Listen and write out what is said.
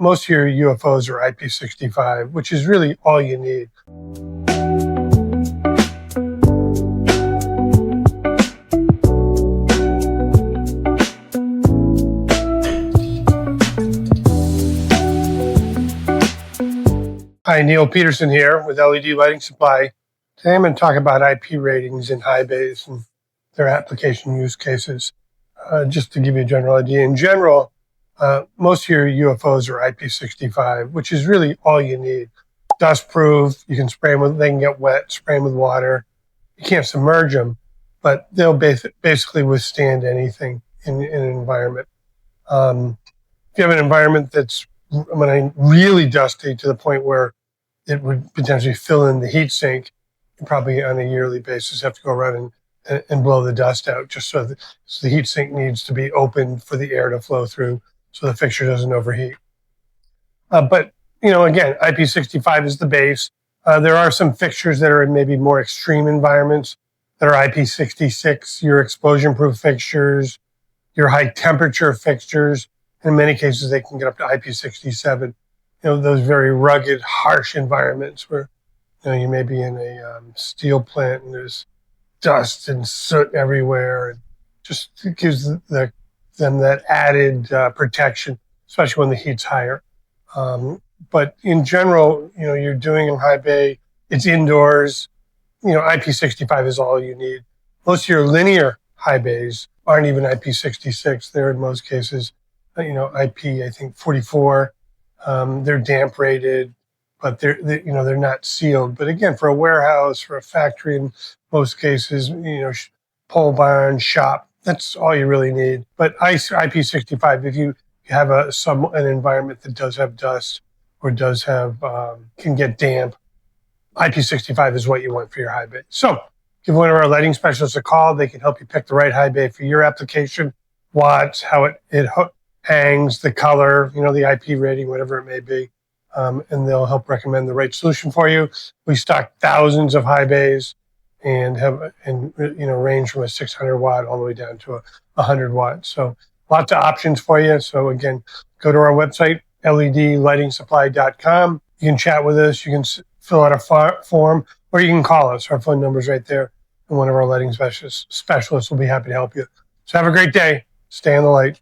most of your UFOs are IP65, which is really all you need. Hi, Neil Peterson here with LED Lighting Supply. Today I'm going to talk about IP ratings in high bays and their application use cases. Just to give you a general idea, in general, most of your UFOs are IP65, which is really all you need. Dustproof, you can spray them with, they can get wet, spray them with water. You can't submerge them, but they'll basically withstand anything in an environment. If you have an environment that's really dusty to the point where it would potentially fill in the heat sink, you probably on a yearly basis have to go around and blow the dust out, just so the heat sink needs to be open for the air to flow through so the fixture doesn't overheat. But, again, IP65 is the base. There are some fixtures that are in maybe more extreme environments that are IP66, your explosion-proof fixtures, your high-temperature fixtures. In many cases, they can get up to IP67. Those very rugged, harsh environments where, you may be in a steel plant and there's dust and soot everywhere. And just gives them that added protection, especially when the heat's higher. But in general, you're doing in high bay, it's indoors. IP65 is all you need. Most of your linear high bays aren't even IP66. They're in most cases, IP, I think 44. They're damp rated, but they're not sealed. But again, for a warehouse, for a factory, in most cases, pole barn, shop, that's all you really need. But IP65, if you have an environment that does have dust or does have can get damp, IP65 is what you want for your high bay. So give one of our lighting specialists a call. They can help you pick the right high bay for your application, watts, how it hangs, the color, the IP rating, whatever it may be. And they'll help recommend the right solution for you. We stock thousands of high bays and range from a 600 watt all the way down to a 100 watt. So lots of options for you. So again, go to our website, ledlightingsupply.com. You can chat with us. You can fill out a form, or you can call us. Our phone number's right there. And one of our lighting specialists will be happy to help you. So have a great day. Stay on the light.